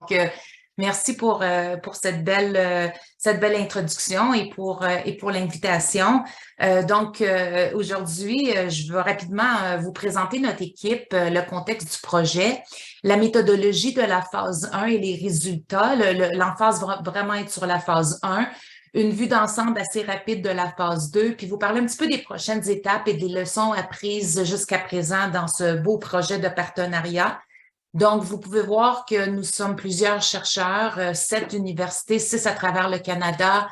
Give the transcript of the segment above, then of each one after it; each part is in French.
Donc, merci pour cette belle introduction et pour l'invitation. Aujourd'hui, je veux rapidement vous présenter notre équipe, le contexte du projet, la méthodologie de la phase 1 et les résultats. L'emphase va vraiment être sur la phase 1, une vue d'ensemble assez rapide de la phase 2, puis vous parler un petit peu des prochaines étapes et des leçons apprises jusqu'à présent dans ce beau projet de partenariat. Donc, vous pouvez voir que nous sommes plusieurs chercheurs, 7 universités, 6 à travers le Canada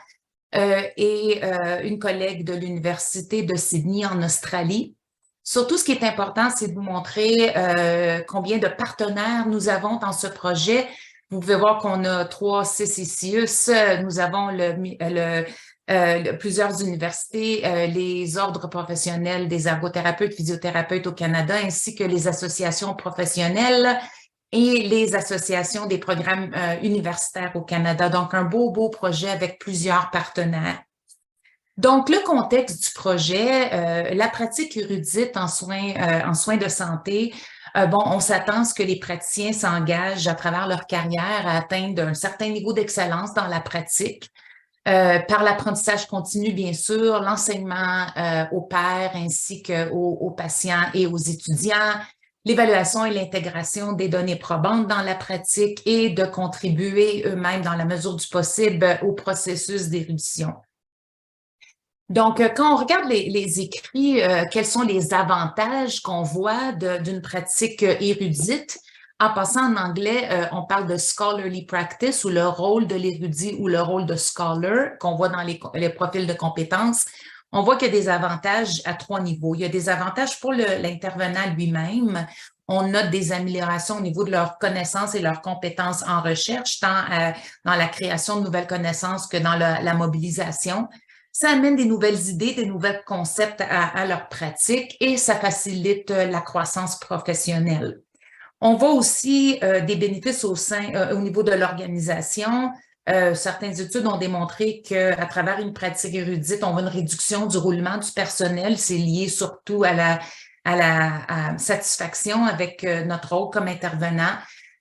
et une collègue de l'Université de Sydney en Australie. Surtout, ce qui est important, c'est de vous montrer combien de partenaires nous avons dans ce projet. Vous pouvez voir qu'on a 3, 6 et 6. Nous avons plusieurs universités, les ordres professionnels des ergothérapeutes, physiothérapeutes au Canada, ainsi que les associations professionnelles et les associations des programmes universitaires au Canada. Donc, un beau projet avec plusieurs partenaires. Donc, le contexte du projet, la pratique érudite en soins de santé. On s'attend à ce que les praticiens s'engagent à travers leur carrière à atteindre un certain niveau d'excellence dans la pratique. Par l'apprentissage continu, bien sûr, l'enseignement aux pairs ainsi qu'aux patients et aux étudiants, l'évaluation et l'intégration des données probantes dans la pratique et de contribuer eux-mêmes dans la mesure du possible au processus d'érudition. Donc, quand on regarde les écrits, quels sont les avantages qu'on voit d'une pratique érudite? En passant en anglais, on parle de scholarly practice ou le rôle de l'érudit ou le rôle de scholar qu'on voit dans les profils de compétences. On voit qu'il y a des avantages à 3 niveaux. Il y a des avantages pour l'intervenant lui-même. On note des améliorations au niveau de leurs connaissances et leurs compétences en recherche, tant dans la création de nouvelles connaissances que dans la mobilisation. Ça amène des nouvelles idées, des nouveaux concepts à leur pratique et ça facilite la croissance professionnelle. On voit aussi des bénéfices au niveau de l'organisation. Certaines études ont démontré qu'à travers une pratique érudite, on voit une réduction du roulement du personnel. C'est lié surtout à la satisfaction avec notre rôle comme intervenant.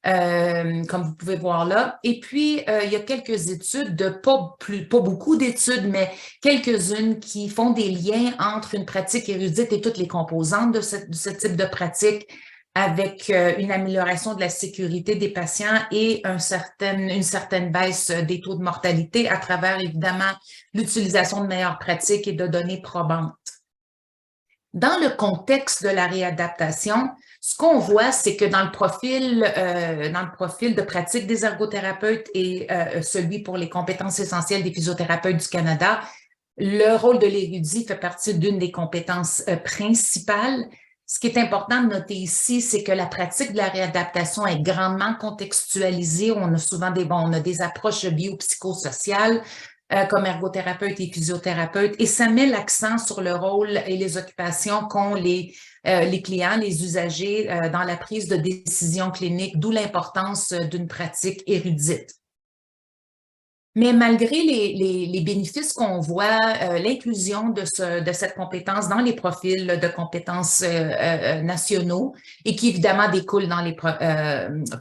Comme vous pouvez voir là. Et puis, il y a quelques études, pas beaucoup d'études, mais quelques-unes qui font des liens entre une pratique érudite et toutes les composantes de ce type de pratique avec une amélioration de la sécurité des patients et une certaine baisse des taux de mortalité à travers, évidemment, l'utilisation de meilleures pratiques et de données probantes. Dans le contexte de la réadaptation, ce qu'on voit, c'est que dans le profil de pratique des ergothérapeutes et celui pour les compétences essentielles des physiothérapeutes du Canada, le rôle de l'érudit fait partie d'une des compétences principales. Ce qui est important de noter ici, c'est que la pratique de la réadaptation est grandement contextualisée. On a souvent des approches biopsychosociales, comme ergothérapeute et physiothérapeute, et ça met l'accent sur le rôle et les occupations qu'ont les clients, les usagers dans la prise de décision clinique, d'où l'importance d'une pratique érudite. Mais malgré les bénéfices qu'on voit, l'inclusion de cette compétence dans les profils de compétences nationaux et qui évidemment découlent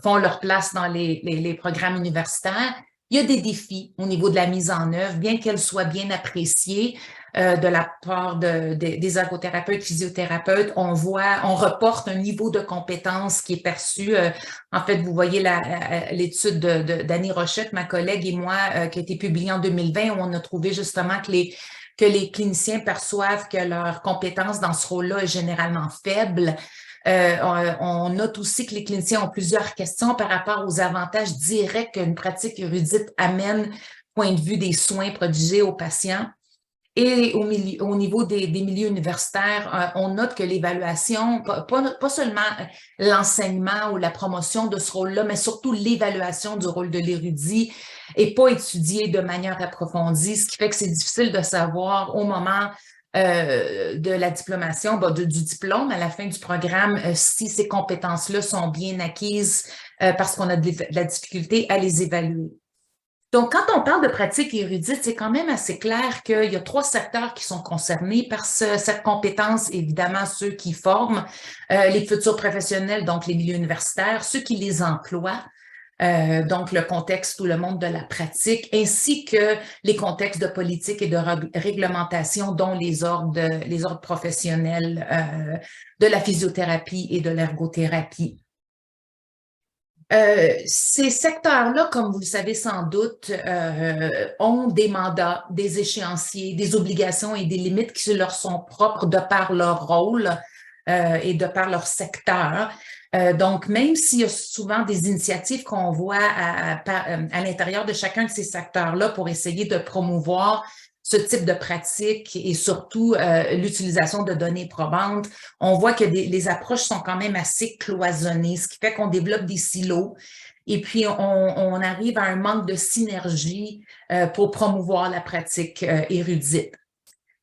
font leur place dans les programmes universitaires, il y a des défis au niveau de la mise en œuvre, bien qu'elle soit bien appréciée de la part des ergothérapeutes, physiothérapeutes. On reporte un niveau de compétence qui est perçu. En fait, vous voyez l'étude d'Annie Rochette, ma collègue et moi, qui a été publiée en 2020, où on a trouvé justement que les cliniciens perçoivent que leur compétence dans ce rôle-là est généralement faible. On note aussi que les cliniciens ont plusieurs questions par rapport aux avantages directs qu'une pratique érudite amène, point de vue des soins prodigués aux patients. Et au niveau des milieux universitaires, on note que l'évaluation, pas seulement l'enseignement ou la promotion de ce rôle-là, mais surtout l'évaluation du rôle de l'érudit n'est pas étudiée de manière approfondie, ce qui fait que c'est difficile de savoir au moment de la diplomation, du diplôme à la fin du programme, si ces compétences-là sont bien acquises parce qu'on a de la difficulté à les évaluer. Donc, quand on parle de pratique érudite, c'est quand même assez clair qu'il y a 3 secteurs qui sont concernés par cette compétence. Évidemment, ceux qui forment les futurs professionnels, donc les milieux universitaires, ceux qui les emploient, donc le contexte ou le monde de la pratique, ainsi que les contextes de politique et de réglementation, dont les ordres professionnels de la physiothérapie et de l'ergothérapie. Ces secteurs-là, comme vous le savez sans doute, ont des mandats, des échéanciers, des obligations et des limites qui leur sont propres de par leur rôle et de par leur secteur. Donc, même s'il y a souvent des initiatives qu'on voit à l'intérieur de chacun de ces secteurs-là pour essayer de promouvoir ce type de pratique et surtout l'utilisation de données probantes, on voit que les approches sont quand même assez cloisonnées, ce qui fait qu'on développe des silos et puis on arrive à un manque de synergie pour promouvoir la pratique érudite.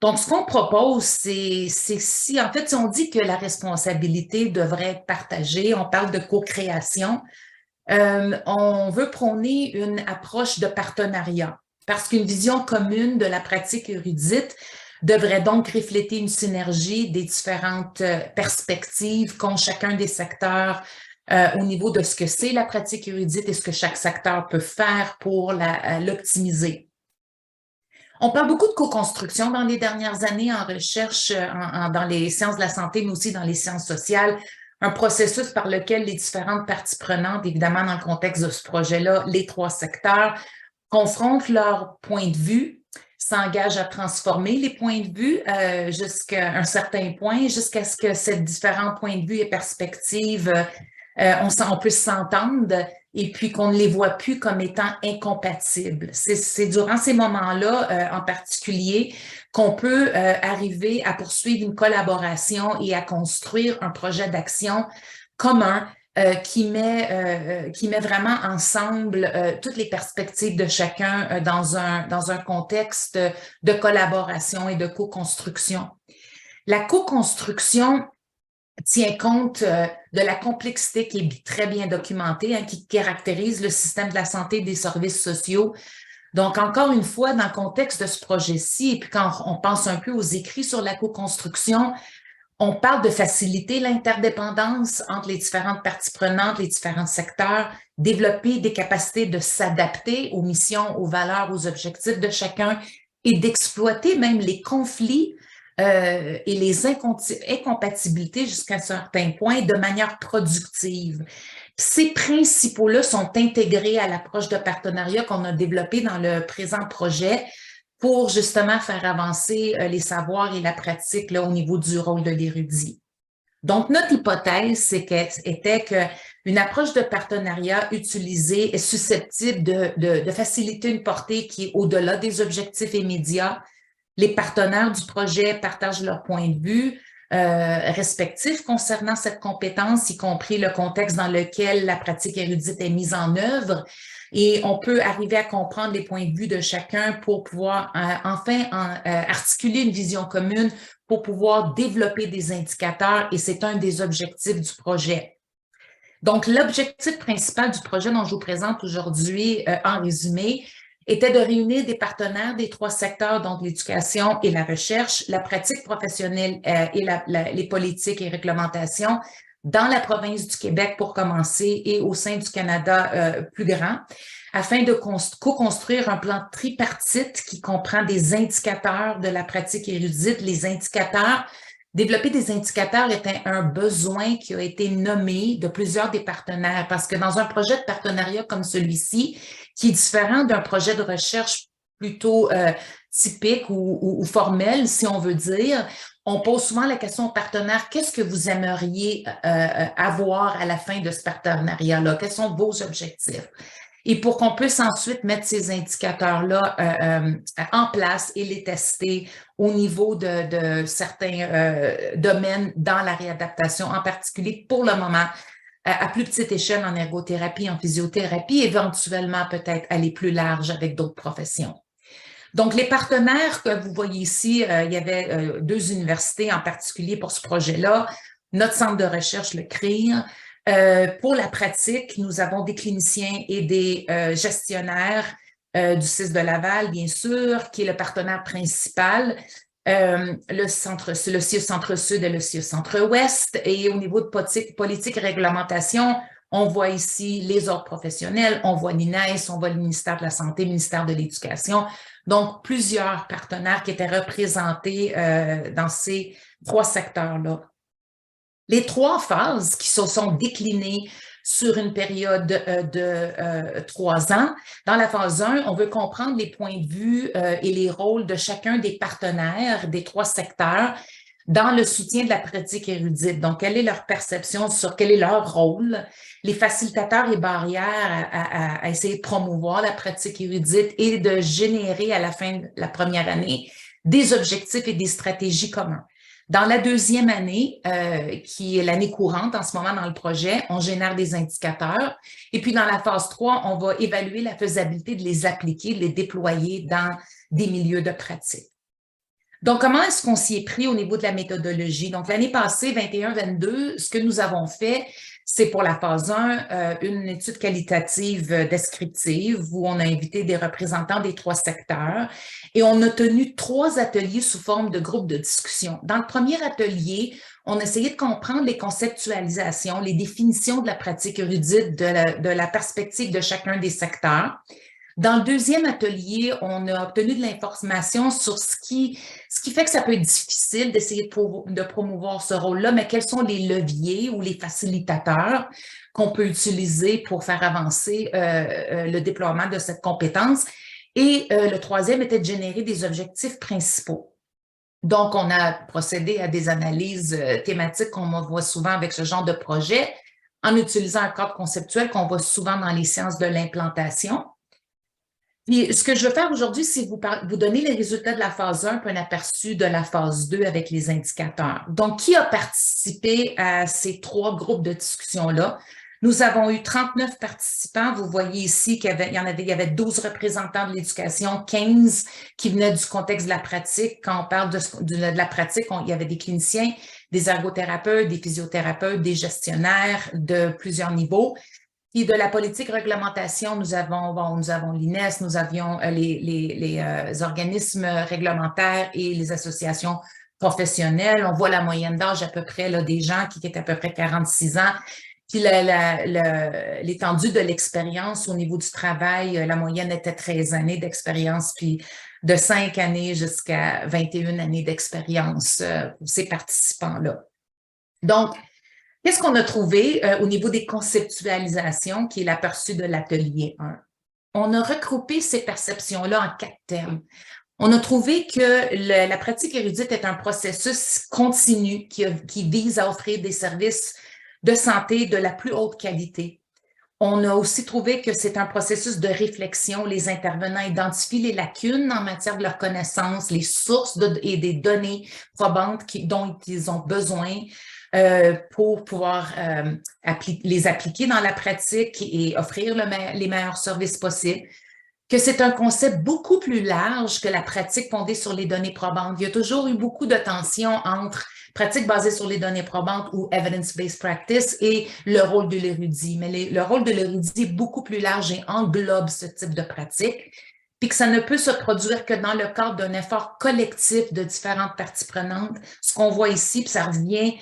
Donc, ce qu'on propose, c'est si, en fait, si on dit que la responsabilité devrait être partagée, on parle de co-création, on veut prôner une approche de partenariat parce qu'une vision commune de la pratique érudite devrait donc refléter une synergie des différentes perspectives qu'ont chacun des secteurs au niveau de ce que c'est la pratique érudite et ce que chaque secteur peut faire pour l'optimiser. On parle beaucoup de co-construction dans les dernières années en recherche, dans les sciences de la santé, mais aussi dans les sciences sociales, un processus par lequel les différentes parties prenantes, évidemment dans le contexte de ce projet-là, les trois secteurs, confrontent leurs points de vue, s'engagent à transformer les points de vue jusqu'à un certain point, jusqu'à ce que ces différents points de vue et perspectives, on puisse s'entendre et puis qu'on ne les voit plus comme étant incompatibles. C'est durant ces moments-là, en particulier, qu'on peut arriver à poursuivre une collaboration et à construire un projet d'action commun qui met vraiment ensemble toutes les perspectives de chacun dans un contexte de collaboration et de co-construction. La co-construction tient compte de la complexité qui est très bien documentée, qui caractérise le système de la santé et des services sociaux. Donc, encore une fois, dans le contexte de ce projet-ci, et puis quand on pense un peu aux écrits sur la co-construction, on parle de faciliter l'interdépendance entre les différentes parties prenantes, les différents secteurs, développer des capacités de s'adapter aux missions, aux valeurs, aux objectifs de chacun et d'exploiter même les conflits et les incompatibilités jusqu'à un certain point de manière productive. Ces principaux-là sont intégrés à l'approche de partenariat qu'on a développée dans le présent projet pour justement faire avancer les savoirs et la pratique là, au niveau du rôle de l'érudit. Donc, notre hypothèse était qu'une approche de partenariat utilisée est susceptible de faciliter une portée qui est au-delà des objectifs immédiats. Les partenaires du projet partagent leurs points de vue respectifs concernant cette compétence, y compris le contexte dans lequel la pratique érudite est mise en œuvre. Et on peut arriver à comprendre les points de vue de chacun pour pouvoir articuler une vision commune, pour pouvoir développer des indicateurs, et c'est un des objectifs du projet. Donc, l'objectif principal du projet dont je vous présente aujourd'hui, en résumé, était de réunir des partenaires des trois secteurs, donc l'éducation et la recherche, la pratique professionnelle et les politiques et réglementations dans la province du Québec pour commencer et au sein du Canada plus grand, afin de co-construire un plan tripartite qui comprend des indicateurs de la pratique érudite. Les indicateurs, développer des indicateurs était un besoin qui a été nommé de plusieurs des partenaires parce que dans un projet de partenariat comme celui-ci, qui est différent d'un projet de recherche plutôt typique ou formel, si on veut dire, on pose souvent la question aux partenaires, qu'est-ce que vous aimeriez avoir à la fin de ce partenariat-là? Quels sont vos objectifs? Et pour qu'on puisse ensuite mettre ces indicateurs-là en place et les tester au niveau de certains domaines dans la réadaptation, en particulier pour le moment, à plus petite échelle en ergothérapie, en physiothérapie, éventuellement peut-être aller plus large avec d'autres professions. Donc, les partenaires que vous voyez ici, il y avait deux universités en particulier pour ce projet-là, notre centre de recherche, le CRIR. Pour la pratique, nous avons des cliniciens et des gestionnaires du CIS de Laval, bien sûr, qui est le partenaire principal, le CIUS Centre-Sud et le CIUS Centre-Ouest. Et au niveau de politique et réglementation, On voit ici les ordres professionnels, on voit l'INES, on voit le ministère de la Santé, le ministère de l'Éducation. Donc, plusieurs partenaires qui étaient représentés dans ces 3 secteurs-là. Les 3 phases qui se sont déclinées sur une période de 3 ans. Dans la phase 1, on veut comprendre les points de vue et les rôles de chacun des partenaires des 3 secteurs dans le soutien de la pratique érudite. Donc, quelle est leur perception sur quel est leur rôle, les facilitateurs et barrières à essayer de promouvoir la pratique érudite et de générer à la fin de la première année des objectifs et des stratégies communs. Dans la deuxième année, qui est l'année courante en ce moment dans le projet, on génère des indicateurs. Et puis dans la phase 3, on va évaluer la faisabilité de les appliquer, de les déployer dans des milieux de pratique. Donc, comment est-ce qu'on s'y est pris au niveau de la méthodologie? Donc, l'année passée, 21-22, ce que nous avons fait, c'est pour la phase 1, une étude qualitative descriptive où on a invité des représentants des 3 secteurs et on a tenu 3 ateliers sous forme de groupes de discussion. Dans le premier atelier, on a essayé de comprendre les conceptualisations, les définitions de la pratique érudite de la perspective de chacun des secteurs. Dans le deuxième atelier, on a obtenu de l'information sur ce qui fait que ça peut être difficile d'essayer de promouvoir ce rôle-là, mais quels sont les leviers ou les facilitateurs qu'on peut utiliser pour faire avancer le déploiement de cette compétence. Et le troisième était de générer des objectifs principaux. Donc, on a procédé à des analyses thématiques qu'on voit souvent avec ce genre de projet en utilisant un cadre conceptuel qu'on voit souvent dans les sciences de l'implantation. Puis, ce que je veux faire aujourd'hui, c'est vous donner les résultats de la phase 1 puis un aperçu de la phase 2 avec les indicateurs. Donc, qui a participé à ces 3 groupes de discussion-là? Nous avons eu 39 participants. Vous voyez ici qu'il y avait 12 représentants de l'éducation, 15 qui venaient du contexte de la pratique. Quand on parle de la pratique, il y avait des cliniciens, des ergothérapeutes, des physiothérapeutes, des gestionnaires de plusieurs niveaux. Puis de la politique réglementation, nous avons l'INES, nous avions les organismes réglementaires et les associations professionnelles. On voit la moyenne d'âge à peu près là, des gens qui étaient à peu près 46 ans. Puis l'étendue de l'expérience au niveau du travail, la moyenne était 13 années d'expérience, puis de 5 années jusqu'à 21 années d'expérience pour ces participants-là. Donc, qu'est-ce qu'on a trouvé au niveau des conceptualisations, qui est l'aperçu de l'atelier 1? On a regroupé ces perceptions-là en 4 thèmes. On a trouvé que la pratique érudite est un processus continu qui vise à offrir des services de santé de la plus haute qualité. On a aussi trouvé que c'est un processus de réflexion. Les intervenants identifient les lacunes en matière de leurs connaissances, les sources et des données probantes dont ils ont besoin pour pouvoir les appliquer dans la pratique et offrir les meilleurs services possibles. Que c'est un concept beaucoup plus large que la pratique fondée sur les données probantes. Il y a toujours eu beaucoup de tensions entre pratique basée sur les données probantes ou evidence-based practice et le rôle de l'érudit. Mais le rôle de l'érudit est beaucoup plus large et englobe ce type de pratique, puis que ça ne peut se produire que dans le cadre d'un effort collectif de différentes parties prenantes. Ce qu'on voit ici, puis ça revient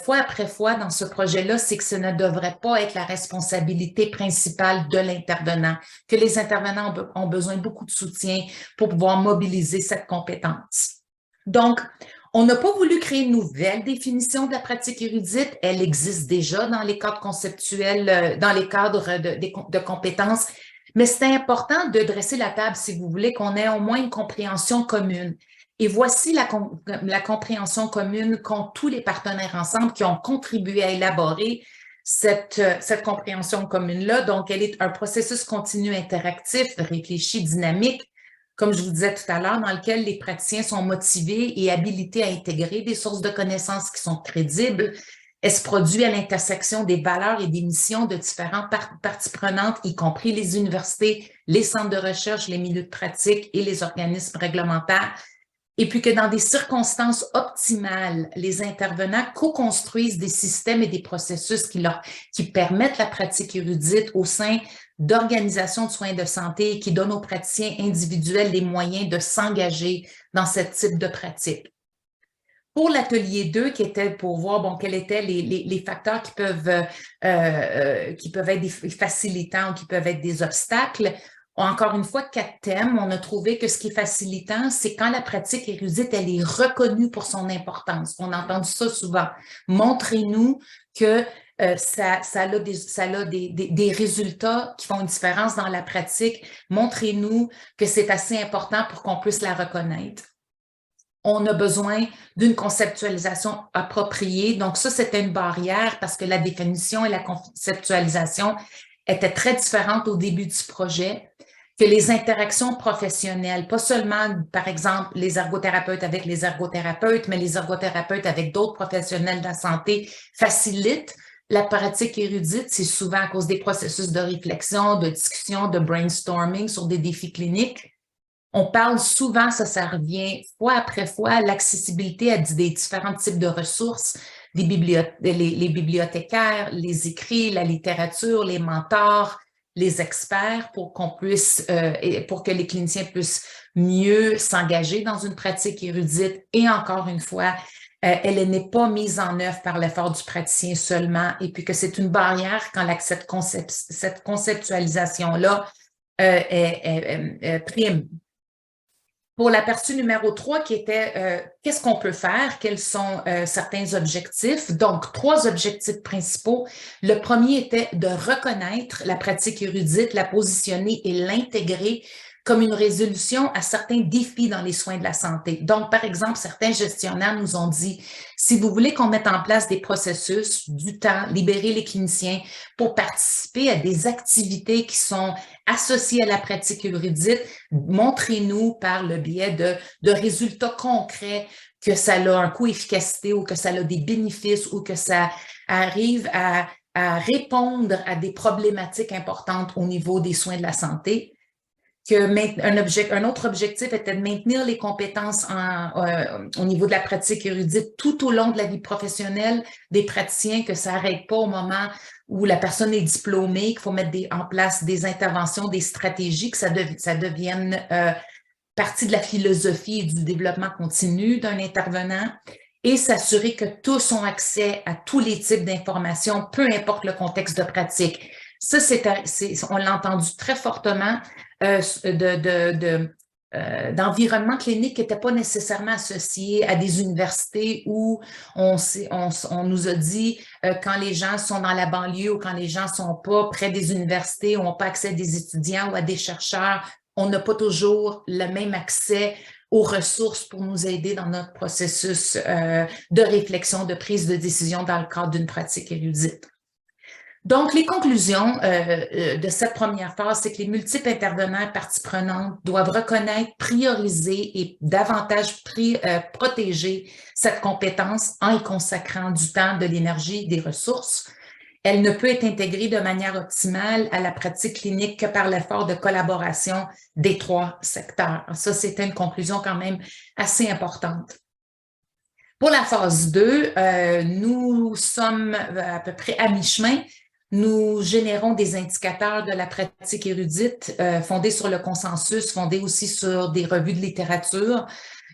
fois après fois dans ce projet-là, c'est que ce ne devrait pas être la responsabilité principale de l'intervenant, que les intervenants ont besoin de beaucoup de soutien pour pouvoir mobiliser cette compétence. Donc, on n'a pas voulu créer une nouvelle définition de la pratique érudite. Elle existe déjà dans les cadres conceptuels, dans les cadres de compétences, mais c'est important de dresser la table, si vous voulez, qu'on ait au moins une compréhension commune. Et voici la compréhension commune qu'ont tous les partenaires ensemble qui ont contribué à élaborer cette compréhension commune-là. Donc, elle est un processus continu interactif, réfléchi, dynamique, comme je vous disais tout à l'heure, dans lequel les praticiens sont motivés et habilités à intégrer des sources de connaissances qui sont crédibles. Elle se produit à l'intersection des valeurs et des missions de différentes parties prenantes, y compris les universités, les centres de recherche, les milieux de pratique et les organismes réglementaires. Et puis que dans des circonstances optimales, les intervenants co-construisent des systèmes et des processus qui permettent la pratique érudite au sein d'organisations de soins de santé et qui donnent aux praticiens individuels les moyens de s'engager dans ce type de pratique. Pour l'atelier 2, qui était pour voir bon, quels étaient les facteurs qui peuvent être des facilitants ou qui peuvent être des obstacles, encore une fois, 4 thèmes. On a trouvé que ce qui est facilitant, c'est quand la pratique érudite, elle est reconnue pour son importance. On a entendu ça souvent. Montrez-nous que ça a des résultats qui font une différence dans la pratique. Montrez-nous que c'est assez important pour qu'on puisse la reconnaître. On a besoin d'une conceptualisation appropriée. Donc, ça, c'était une barrière parce que la définition et la conceptualisation étaient très différentes au début du projet, que les interactions professionnelles, pas seulement, par exemple, les ergothérapeutes avec les ergothérapeutes, mais les ergothérapeutes avec d'autres professionnels de la santé facilitent la pratique érudite. C'est souvent à cause des processus de réflexion, de discussion, de brainstorming sur des défis cliniques. On parle souvent, ça revient fois après fois, l'accessibilité à des différents types de ressources, les bibliothécaires, les écrits, la littérature, les mentors, les experts pour qu'on puisse, pour que les cliniciens puissent mieux s'engager dans une pratique érudite. Et encore une fois, elle n'est pas mise en œuvre par l'effort du praticien seulement, et puis que c'est une barrière quand cette conceptualisation-là prime. Pour l'aperçu numéro 3, qui était qu'est-ce qu'on peut faire, quels sont certains objectifs. Donc, 3 objectifs principaux. Le premier était de reconnaître la pratique érudite, la positionner et l'intégrer comme une résolution à certains défis dans les soins de la santé. Donc, par exemple, certains gestionnaires nous ont dit, si vous voulez qu'on mette en place des processus, du temps, libérer les cliniciens pour participer à des activités qui sont associées à la pratique érudite, montrez-nous par le biais de résultats concrets que ça a un coût efficacité ou que ça a des bénéfices ou que ça arrive à répondre à des problématiques importantes au niveau des soins de la santé. Un autre objectif était de maintenir les compétences au niveau de la pratique érudite tout au long de la vie professionnelle des praticiens, que ça n'arrête pas au moment où la personne est diplômée, qu'il faut mettre en place des interventions, des stratégies, que ça devienne partie de la philosophie et du développement continu d'un intervenant, et s'assurer que tous ont accès à tous les types d'informations, peu importe le contexte de pratique. Ça, on l'a entendu très fortement d'environnement clinique qui n'était pas nécessairement associé à des universités où on nous a dit quand les gens sont dans la banlieue ou quand les gens sont pas près des universités ou n'ont pas accès à des étudiants ou à des chercheurs, on n'a pas toujours le même accès aux ressources pour nous aider dans notre processus de réflexion, de prise de décision dans le cadre d'une pratique érudite. Donc, les conclusions de cette première phase, c'est que les multiples intervenants et parties prenantes doivent reconnaître, prioriser et davantage protéger cette compétence en y consacrant du temps, de l'énergie, des ressources. Elle ne peut être intégrée de manière optimale à la pratique clinique que par l'effort de collaboration des 3 secteurs. Ça, c'était une conclusion quand même assez importante. Pour la phase 2, nous sommes à peu près à mi-chemin. Nous générons des indicateurs de la pratique érudite fondés sur le consensus, fondés aussi sur des revues de littérature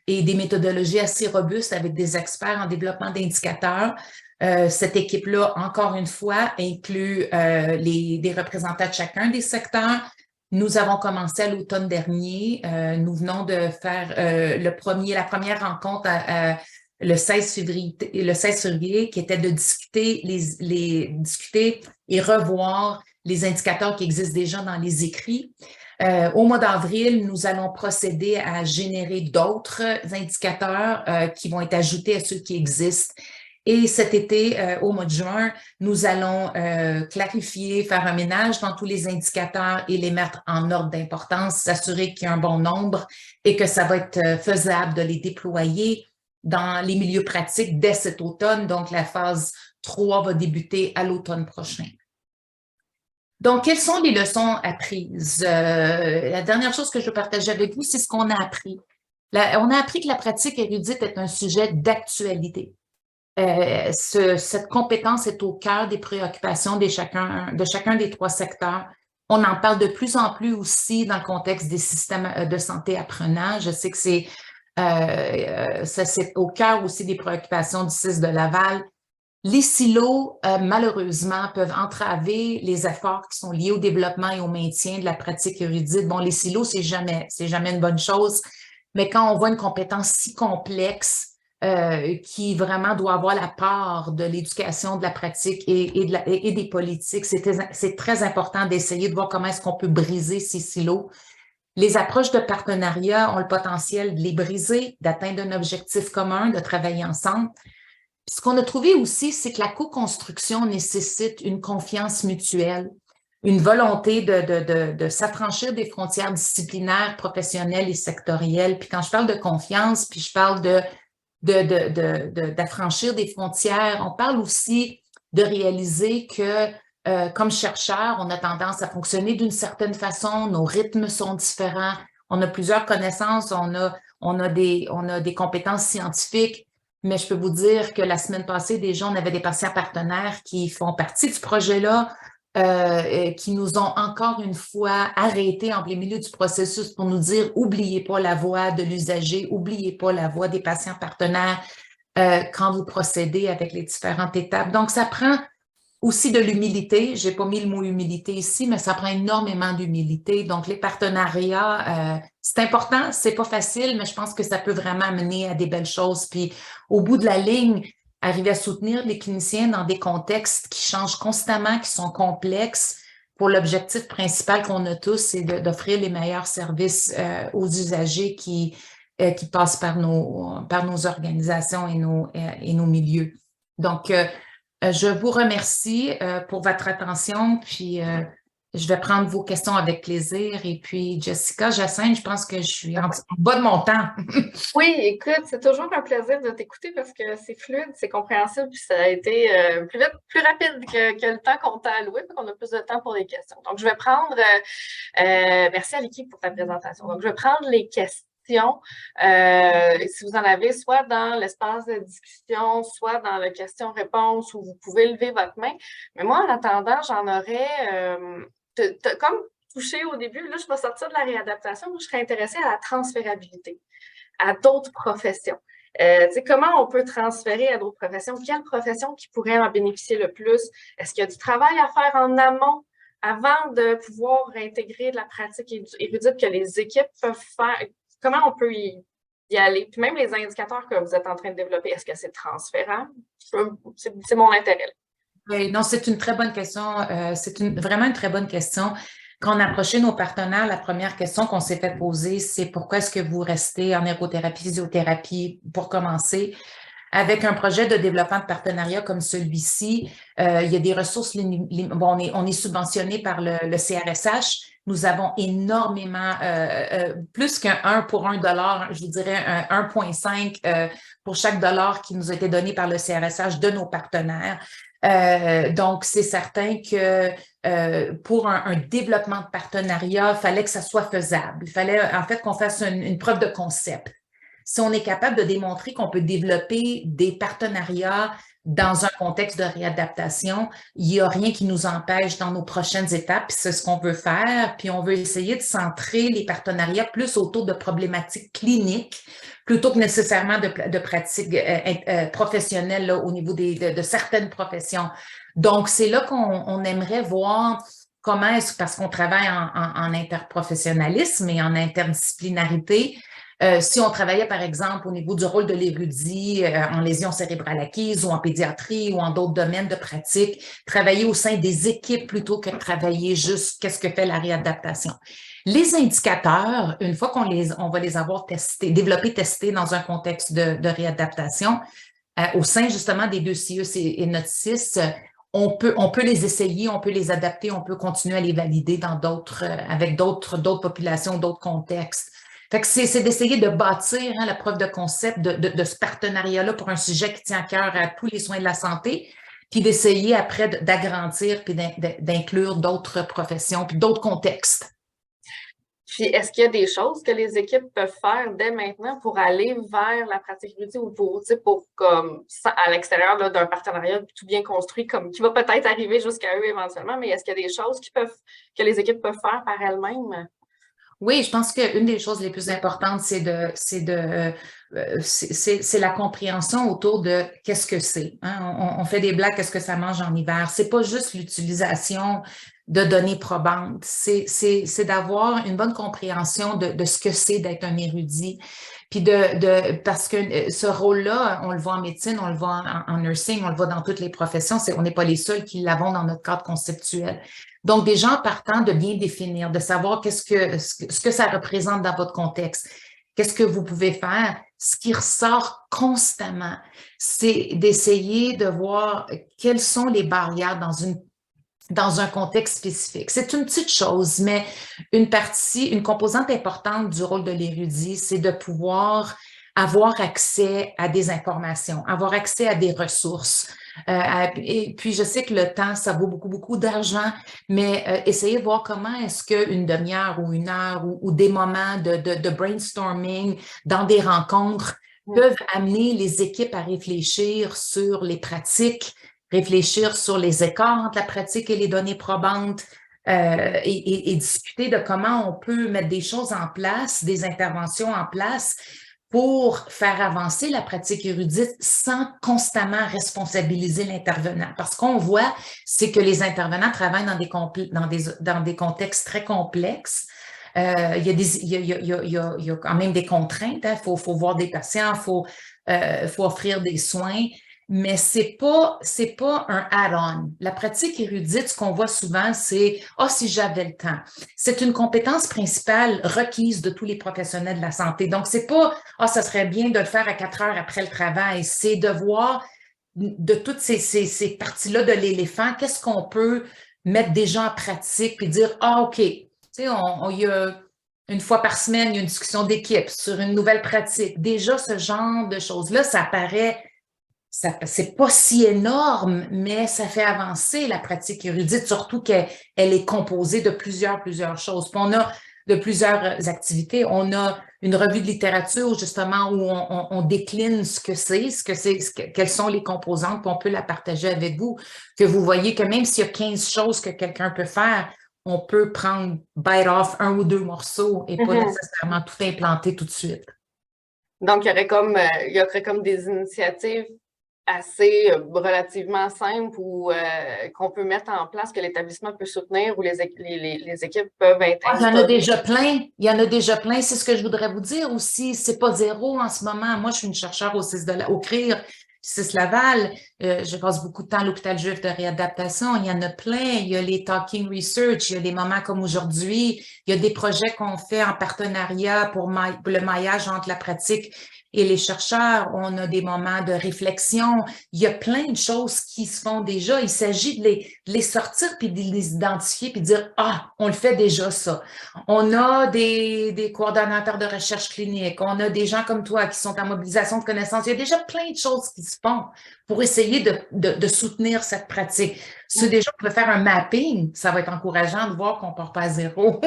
et des méthodologies assez robustes avec des experts en développement d'indicateurs. Cette équipe-là, encore une fois, inclut des représentants de chacun des secteurs. Nous avons commencé à l'automne dernier. Nous venons de faire la première rencontre le 16 février, qui était de discuter et revoir les indicateurs qui existent déjà dans les écrits. Au mois d'avril, nous allons procéder à générer d'autres indicateurs qui vont être ajoutés à ceux qui existent. Et cet été, au mois de juin, nous allons clarifier, faire un ménage dans tous les indicateurs et les mettre en ordre d'importance, s'assurer qu'il y a un bon nombre et que ça va être faisable de les déployer dans les milieux pratiques dès cet automne. Donc, la phase 3 va débuter à l'automne prochain. Donc, quelles sont les leçons apprises? La dernière chose que je veux partager avec vous, c'est ce qu'on a appris. On a appris que la pratique érudite est un sujet d'actualité. Cette compétence est au cœur des préoccupations de chacun des 3 secteurs. On en parle de plus en plus aussi dans le contexte des systèmes de santé apprenants. Je sais que c'est Ça, c'est au cœur aussi des préoccupations du CIS de Laval. Les silos, malheureusement, peuvent entraver les efforts qui sont liés au développement et au maintien de la pratique érudite. Bon, les silos, c'est jamais une bonne chose, mais quand on voit une compétence si complexe qui vraiment doit avoir la part de l'éducation, de la pratique et des politiques, c'est très important d'essayer de voir comment est-ce qu'on peut briser ces silos. Les approches de partenariat ont le potentiel de les briser, d'atteindre un objectif commun, de travailler ensemble. Puis ce qu'on a trouvé aussi, c'est que la co-construction nécessite une confiance mutuelle, une volonté de s'affranchir des frontières disciplinaires, professionnelles et sectorielles. Puis quand je parle de confiance, puis je parle d'affranchir des frontières, on parle aussi de réaliser que comme chercheurs, on a tendance à fonctionner d'une certaine façon, nos rythmes sont différents, on a plusieurs connaissances, on a des compétences scientifiques, mais je peux vous dire que la semaine passée, déjà, on avait des patients partenaires qui font partie du projet-là, qui nous ont encore une fois arrêtés en plein milieu du processus pour nous dire, oubliez pas la voix de l'usager, oubliez pas la voix des patients partenaires quand vous procédez avec les différentes étapes. Donc, ça prend aussi de l'humilité. J'ai pas mis le mot humilité ici, mais ça prend énormément d'humilité. Donc, les partenariats, c'est important, c'est pas facile, mais je pense que ça peut vraiment mener à des belles choses. Puis, au bout de la ligne, arriver à soutenir les cliniciens dans des contextes qui changent constamment, qui sont complexes, pour l'objectif principal qu'on a tous, c'est d'offrir les meilleurs services aux usagers qui passent par nos organisations et nos milieux. Donc, je vous remercie pour votre attention, puis je vais prendre vos questions avec plaisir. Et puis, Jessica, Jacinthe, je pense que je suis en bas de mon temps. Oui, écoute, c'est toujours un plaisir de t'écouter parce que c'est fluide, c'est compréhensible, puis ça a été plus vite, plus rapide que le temps qu'on t'a alloué, puis qu'on a plus de temps pour les questions. Donc, je vais prendre, merci à l'équipe pour ta présentation. Donc, je vais prendre les questions. Si vous en avez, soit dans l'espace de discussion, soit dans la question-réponse où vous pouvez lever votre main. Mais moi, en attendant, j'en aurais, comme touché au début, là, je vais sortir de la réadaptation, je serais intéressée à la transférabilité à d'autres professions. Comment on peut transférer à d'autres professions? Quelles professions qui pourraient en bénéficier le plus? Est-ce qu'il y a du travail à faire en amont avant de pouvoir intégrer de la pratique érudite que les équipes peuvent faire? Comment on peut y aller? Puis même les indicateurs que vous êtes en train de développer, est-ce que c'est transférable? C'est mon intérêt. Oui, non, c'est une très bonne question. C'est vraiment une très bonne question. Quand on a approché nos partenaires, la première question qu'on s'est fait poser, c'est pourquoi est-ce que vous restez en ergothérapie, physiothérapie pour commencer? Avec un projet de développement de partenariat comme celui-ci, il y a des ressources, bon, on est subventionné par le CRSH. Nous avons énormément, plus qu'un 1 pour $1, je vous dirais un 1,5 pour chaque dollar qui nous a été donné par le CRSH de nos partenaires. Donc, c'est certain que pour un développement de partenariat, il fallait que ça soit faisable. Il fallait en fait qu'on fasse une preuve de concept. Si on est capable de démontrer qu'on peut développer des partenariats dans un contexte de réadaptation, il n'y a rien qui nous empêche dans nos prochaines étapes, puis c'est ce qu'on veut faire, puis on veut essayer de centrer les partenariats plus autour de problématiques cliniques plutôt que nécessairement de pratiques professionnelles là, au niveau de certaines professions. Donc, c'est là qu'on aimerait voir comment est-ce, parce qu'on travaille en interprofessionnalisme et en interdisciplinarité, si on travaillait, par exemple, au niveau du rôle de l'érudit en lésion cérébrale acquise ou en pédiatrie ou en d'autres domaines de pratique, travailler au sein des équipes plutôt que de travailler juste qu'est-ce que fait la réadaptation. Les indicateurs, une fois on va les avoir testés, développés, testés dans un contexte de réadaptation, au sein justement des deux CIUS et notre CIS, on peut les essayer, on peut les adapter, on peut continuer à les valider dans avec d'autres populations, d'autres contextes. Fait que c'est d'essayer de bâtir la preuve de concept de ce partenariat-là pour un sujet qui tient à cœur à tous les soins de la santé, puis d'essayer après d'agrandir puis d'inclure d'autres professions puis d'autres contextes. Puis, est-ce qu'il y a des choses que les équipes peuvent faire dès maintenant pour aller vers la pratique érudite ou pour comme à l'extérieur d'un partenariat tout bien construit, comme qui va peut-être arriver jusqu'à eux éventuellement, mais est-ce qu'il y a des choses que les équipes peuvent faire par elles-mêmes? Oui, je pense qu'une des choses les plus importantes, c'est la compréhension autour de qu'est-ce que c'est. Hein? On fait des blagues, qu'est-ce que ça mange en hiver. C'est pas juste l'utilisation de données probantes. C'est d'avoir une bonne compréhension de ce que c'est d'être un érudit. Puis parce que ce rôle-là, on le voit en médecine, on le voit en nursing, on le voit dans toutes les professions. On n'est pas les seuls qui l'avons dans notre cadre conceptuel. Donc, des gens partant de bien définir, de savoir ce que ça représente dans votre contexte, qu'est-ce que vous pouvez faire. Ce qui ressort constamment, c'est d'essayer de voir quelles sont les barrières dans un contexte spécifique. C'est une petite chose, mais une composante importante du rôle de l'érudit, c'est de pouvoir avoir accès à des informations, avoir accès à des ressources. Et puis, je sais que le temps, ça vaut beaucoup, beaucoup d'argent, mais essayez de voir comment est-ce qu'une demi-heure ou une heure ou des moments de brainstorming dans des rencontres peuvent amener les équipes à réfléchir sur les pratiques, réfléchir sur les écarts entre la pratique et les données probantes, et discuter de comment on peut mettre des choses en place, des interventions en place pour faire avancer la pratique érudite sans constamment responsabiliser l'intervenant. Parce qu'on voit, c'est que les intervenants travaillent dans des contextes très complexes. Il y a quand même des contraintes. Il faut voir des patients, faut offrir des soins. Mais c'est pas un add-on. La pratique érudite, ce qu'on voit souvent, c'est si j'avais le temps. C'est une compétence principale requise de tous les professionnels de la santé. Donc, c'est pas ça serait bien de le faire à 4 heures après le travail. C'est de voir de toutes ces parties-là de l'éléphant, qu'est-ce qu'on peut mettre déjà en pratique puis dire OK, tu sais, il y a une fois par semaine, il y a une discussion d'équipe sur une nouvelle pratique. Déjà, ce genre de choses-là, ça paraît c'est pas si énorme, mais ça fait avancer la pratique érudite, surtout qu'elle est composée de plusieurs choses. Puis on a de plusieurs activités. On a une revue de littérature, justement, où on décline quelles sont les composantes, puis on peut la partager avec vous, que vous voyez que même s'il y a 15 choses que quelqu'un peut faire, on peut prendre bite off un ou deux morceaux et pas nécessairement tout implanter tout de suite. Donc, il y aurait comme des initiatives assez relativement simples ou qu'on peut mettre en place, que l'établissement peut soutenir ou les équipes peuvent être il y en a déjà plein. Il y en a déjà plein. C'est ce que je voudrais vous dire aussi. C'est pas zéro en ce moment. Moi, je suis une chercheure au CRIR, CIS Laval. Je passe beaucoup de temps à l'hôpital juif de réadaptation. Il y en a plein. Il y a les Talking Research. Il y a des moments comme aujourd'hui. Il y a des projets qu'on fait en partenariat pour le maillage entre la pratique et les chercheurs. On a des moments de réflexion. Il y a plein de choses qui se font déjà. Il s'agit de les sortir puis de les identifier puis de dire on le fait déjà ça. On a des coordonnateurs de recherche clinique. On a des gens comme toi qui sont en mobilisation de connaissances. Il y a déjà plein de choses qui se font pour essayer de soutenir cette pratique. Si déjà on peut faire un mapping, ça va être encourageant de voir qu'on ne part pas à zéro.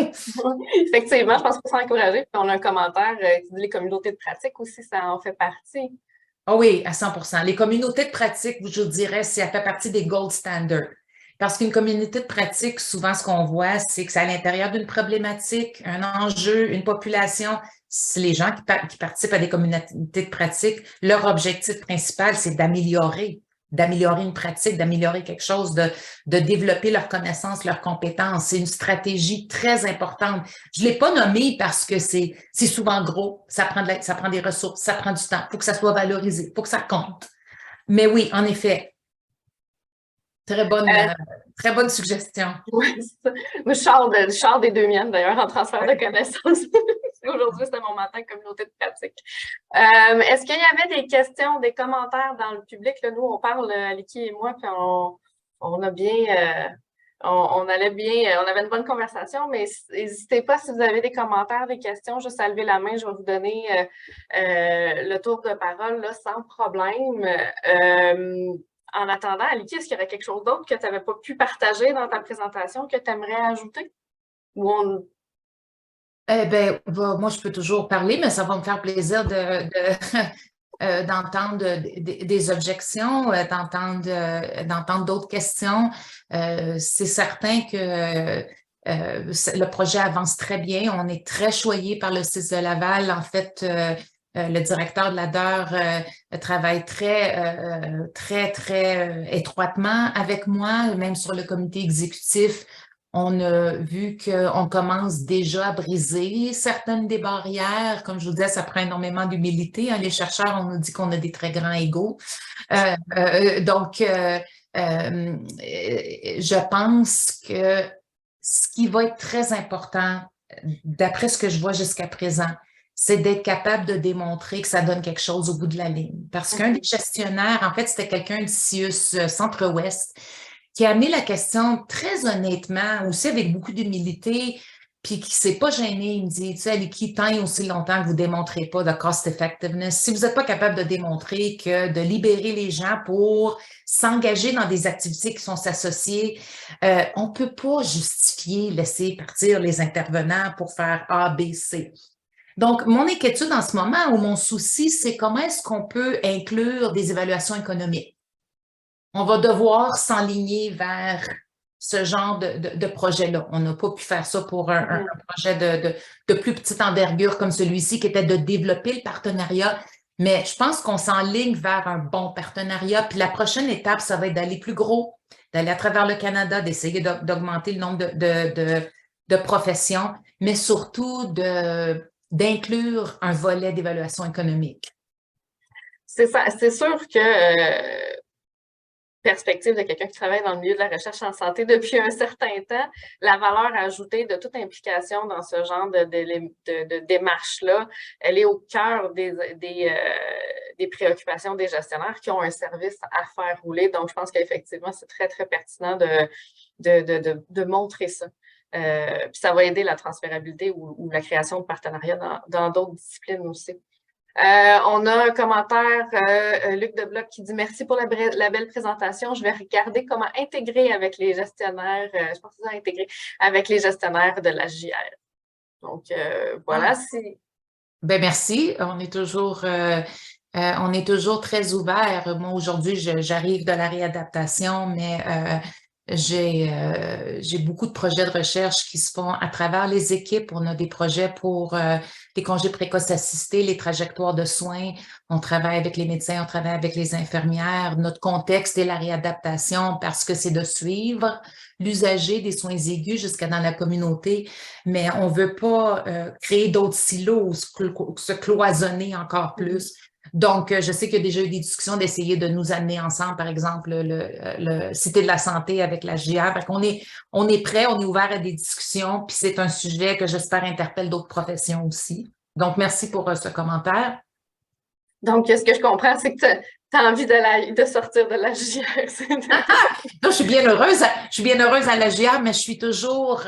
Effectivement, je pense qu'il faut s'encourager. Puis on a un commentaire qui dit les communautés de pratique aussi, ça en fait partie. Oui, à 100%. Les communautés de pratique, je vous dirais, ça fait partie des gold standards. Parce qu'une communauté de pratique, souvent, ce qu'on voit, c'est que c'est à l'intérieur d'une problématique, un enjeu, une population. C'est les gens qui participent à des communautés de pratique, leur objectif principal, c'est d'améliorer une pratique, d'améliorer quelque chose, de développer leurs connaissances, leurs compétences. C'est une stratégie très importante. Je ne l'ai pas nommée parce que c'est souvent gros. Ça prend des ressources, ça prend du temps. Il faut que ça soit valorisé, il faut que ça compte. Mais oui, en effet, très bonne suggestion. Oui, c'est ça. Moi, je sors des deux miennes, d'ailleurs, en transfert de connaissances. Aujourd'hui, c'était mon matin communauté de pratique. Est-ce qu'il y avait des questions, des commentaires dans le public? Là, nous, on parle, Aliki et moi, puis on a bien... on allait bien, on avait une bonne conversation, mais n'hésitez pas si vous avez des commentaires, des questions, juste à lever la main, je vais vous donner le tour de parole là, sans problème. En attendant, Aliki, est-ce qu'il y aurait quelque chose d'autre que tu n'avais pas pu partager dans ta présentation que tu aimerais ajouter? Moi, je peux toujours parler, mais ça va me faire plaisir d'entendre des objections, d'entendre d'autres questions. C'est certain que le projet avance très bien. On est très choyé par le CIS de Laval. En fait, le directeur de l'ADEUR travaille très étroitement avec moi, même sur le comité exécutif. On a vu qu'on commence déjà à briser certaines des barrières. Comme je vous disais, ça prend énormément d'humilité. Hein. Les chercheurs, on nous dit qu'on a des très grands égos. Je pense que ce qui va être très important, d'après ce que je vois jusqu'à présent, c'est d'être capable de démontrer que ça donne quelque chose au bout de la ligne. Parce qu'un des gestionnaires, en fait, c'était quelqu'un de CIUS Centre-Ouest qui a amené la question très honnêtement, aussi avec beaucoup d'humilité, puis qui ne s'est pas gêné. Il me dit, tu sais, Aliki, tant et aussi longtemps que vous ne démontrez pas de cost effectiveness, si vous n'êtes pas capable de démontrer que de libérer les gens pour s'engager dans des activités qui sont associées, on ne peut pas justifier laisser partir les intervenants pour faire A, B, C. Donc, mon inquiétude en ce moment, ou mon souci, c'est comment est-ce qu'on peut inclure des évaluations économiques. On va devoir s'enligner vers ce genre de projet-là. On n'a pas pu faire ça pour un projet de plus petite envergure comme celui-ci, qui était de développer le partenariat. Mais je pense qu'on s'enligne vers un bon partenariat. Puis la prochaine étape, ça va être d'aller plus gros, d'aller à travers le Canada, d'essayer d'augmenter le nombre de professions, mais surtout d'inclure un volet d'évaluation économique. C'est ça. C'est sûr que perspective de quelqu'un qui travaille dans le milieu de la recherche en santé depuis un certain temps, la valeur ajoutée de toute implication dans ce genre de démarche-là, elle est au cœur des préoccupations des gestionnaires qui ont un service à faire rouler. Donc, je pense qu'effectivement, c'est très, très pertinent de montrer ça. Puis ça va aider la transférabilité ou la création de partenariats dans d'autres disciplines aussi. On a un commentaire, Luc Debloc, qui dit « Merci pour la belle présentation. Je vais regarder comment intégrer avec les gestionnaires, je pense que c'est intégrer avec les gestionnaires de la JR. » Donc, voilà. Ben merci. On est toujours très ouvert. Moi, aujourd'hui, j'arrive de la réadaptation, mais j'ai beaucoup de projets de recherche qui se font à travers les équipes. On a des projets pour les congés précoces assistés, les trajectoires de soins. On travaille avec les médecins, on travaille avec les infirmières. Notre contexte est la réadaptation parce que c'est de suivre l'usager des soins aigus jusqu'à dans la communauté, mais on ne veut pas créer d'autres silos, se cloisonner encore plus. Donc, je sais qu'il y a déjà eu des discussions d'essayer de nous amener ensemble, par exemple, le Cité de la santé avec la JR. Fait qu'on on est prêt, on est ouvert à des discussions, puis c'est un sujet que j'espère interpelle d'autres professions aussi. Donc, merci pour ce commentaire. Donc, ce que je comprends, c'est que tu as envie de sortir de la JR. Non, je suis bien heureuse à la JR, mais je suis toujours...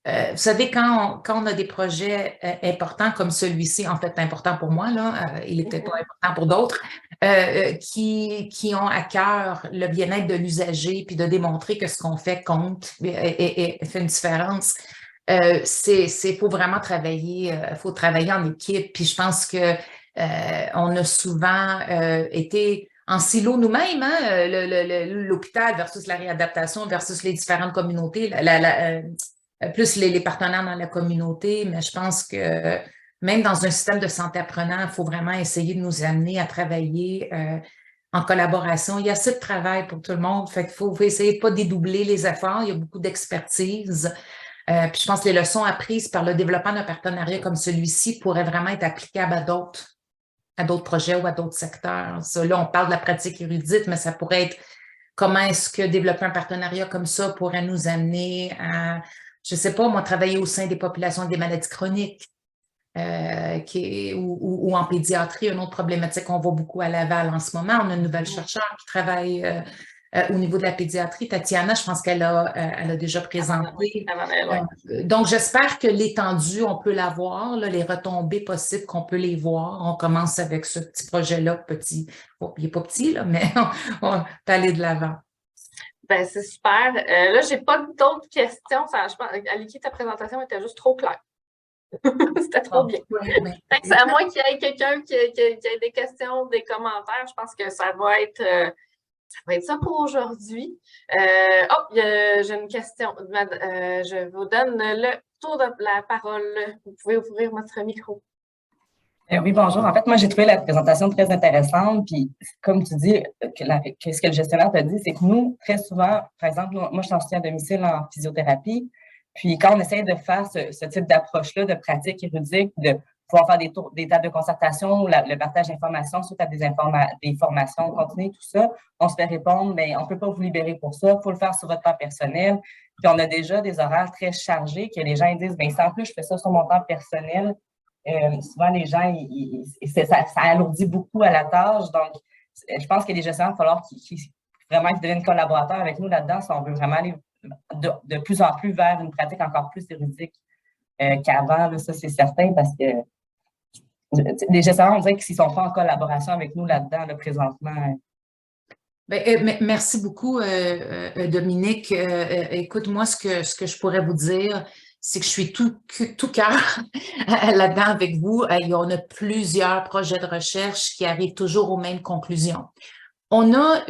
vous savez, quand on a des projets importants comme celui-ci, en fait, important pour moi, là, il n'était pas important pour d'autres, qui ont à cœur le bien-être de l'usager, puis de démontrer que ce qu'on fait compte et fait une différence. Faut vraiment travailler, faut travailler en équipe. Puis je pense que on a souvent été en silo nous-mêmes, hein, l'hôpital versus la réadaptation versus les différentes communautés, plus les partenaires dans la communauté, mais je pense que même dans un système de santé apprenant, il faut vraiment essayer de nous amener à travailler en collaboration. Il y a assez de travail pour tout le monde, fait qu'il faut essayer de ne pas dédoubler les efforts. Il y a beaucoup d'expertise. Puis je pense que les leçons apprises par le développement d'un partenariat comme celui-ci pourraient vraiment être applicables à d'autres projets ou à d'autres secteurs. Ça, là, on parle de la pratique érudite, mais ça pourrait être comment est-ce que développer un partenariat comme ça pourrait nous amener à, je ne sais pas, moi, travailler au sein des populations avec des maladies chroniques ou en pédiatrie, une autre problématique qu'on voit beaucoup à Laval en ce moment. On a une nouvelle chercheure qui travaille au niveau de la pédiatrie. Tatiana, je pense qu'elle a déjà présenté. Donc, j'espère que l'étendue, on peut la voir, là, les retombées possibles qu'on peut les voir. On commence avec ce petit projet-là, petit. Bon, il n'est pas petit, là, mais on peut aller de l'avant. Ben, c'est super. Là, je n'ai pas d'autres questions. Je pense, Aliki, ta présentation était juste trop claire. C'était trop bien. À moins qu'il y ait quelqu'un qui ait des questions, des commentaires, je pense que ça va être Ça va être ça pour aujourd'hui. J'ai une question. Je vous donne le tour de la parole. Vous pouvez ouvrir votre micro. Oui, bonjour. En fait, moi, j'ai trouvé la présentation très intéressante. Puis, comme tu dis, que ce que le gestionnaire t'a dit, c'est que nous, très souvent, par exemple, moi, je suis en soutien à domicile en physiothérapie. Puis, quand on essaye de faire ce type d'approche-là, de pratique érudite, de pouvoir faire des tables de concertation, le partage d'informations suite à des formations continues, tout ça, on se fait répondre, mais on peut pas vous libérer pour ça, il faut le faire sur votre temps personnel. Puis, on a déjà des horaires très chargés que les gens ils disent, bien, si en plus, je fais ça sur mon temps personnel, souvent, les gens, ça alourdit beaucoup à la tâche. Donc, je pense que les gestionnaires, il va falloir qu'ils vraiment qu'ils deviennent collaborateurs avec nous là-dedans si on veut vraiment aller de plus en plus vers une pratique encore plus érudite qu'avant. Là, ça, c'est certain, parce que les gestionnaires, on dirait qu'ils ne sont pas en collaboration avec nous là-dedans, là, présentement. Merci beaucoup, Dominique. Écoute, moi, ce que je pourrais vous dire, c'est que je suis tout cœur là-dedans avec vous. On a plusieurs projets de recherche qui arrivent toujours aux mêmes conclusions. On a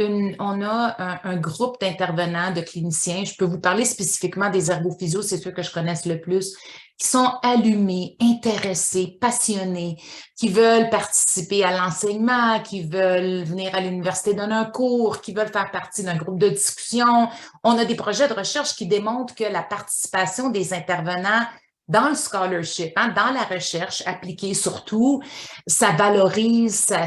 un groupe d'intervenants, de cliniciens. Je peux vous parler spécifiquement des ergophysios, c'est ceux que je connaisse le plus, qui sont allumés, intéressés, passionnés, qui veulent participer à l'enseignement, qui veulent venir à l'université donner un cours, qui veulent faire partie d'un groupe de discussion. On a des projets de recherche qui démontrent que la participation des intervenants dans le scholarship, dans la recherche appliquée surtout, ça valorise, ça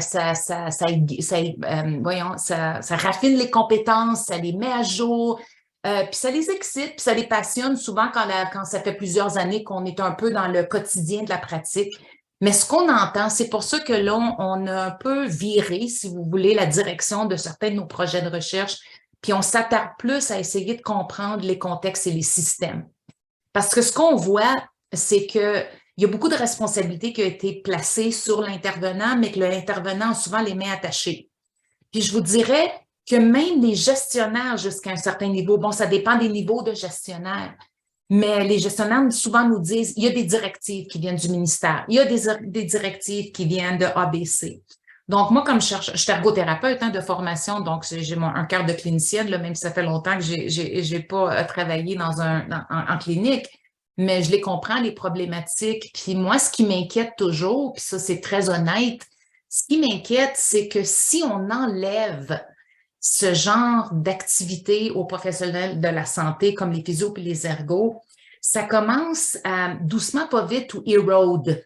raffine les compétences, ça les met à jour, puis ça les excite, puis ça les passionne souvent quand ça fait plusieurs années qu'on est un peu dans le quotidien de la pratique. Mais ce qu'on entend, c'est pour ça que là, on a un peu viré, si vous voulez, la direction de certains de nos projets de recherche, puis on s'attarde plus à essayer de comprendre les contextes et les systèmes. Parce que ce qu'on voit, c'est qu'il y a beaucoup de responsabilités qui ont été placées sur l'intervenant, mais que l'intervenant a souvent les mains attachées. Puis je vous dirais que même les gestionnaires jusqu'à un certain niveau, bon, ça dépend des niveaux de gestionnaires, mais les gestionnaires souvent nous disent, il y a des directives qui viennent du ministère, il y a des directives qui viennent de ABC. Donc, moi, comme je suis ergothérapeute de formation, donc j'ai un cœur de clinicienne, là, même si ça fait longtemps que j'ai pas travaillé en clinique, mais je les comprends, les problématiques. Puis moi, ce qui m'inquiète toujours, puis ça, c'est très honnête, ce qui m'inquiète, c'est que si on enlève ce genre d'activité aux professionnels de la santé, comme les physios et les ergos, ça commence à, doucement, pas vite, ou erode.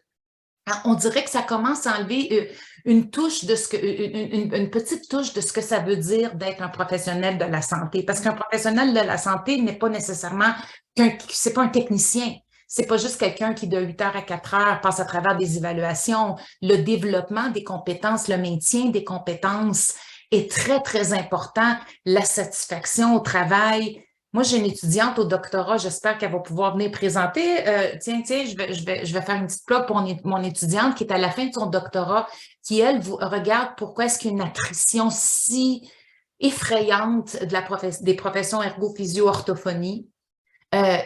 On dirait que ça commence à enlever une petite touche de ce que ça veut dire d'être un professionnel de la santé. Parce qu'un professionnel de la santé n'est pas nécessairement c'est pas un technicien. C'est pas juste quelqu'un qui, de 8 heures à 4 heures, passe à travers des évaluations. Le développement des compétences, le maintien des compétences est très, très important. La satisfaction au travail. Moi, j'ai une étudiante au doctorat, j'espère qu'elle va pouvoir venir présenter. Tiens, je vais faire une petite plug pour mon étudiante qui est à la fin de son doctorat, qui, elle, regarde pourquoi est-ce qu'il y a une attrition si effrayante des professions ergo-physio-orthophonie.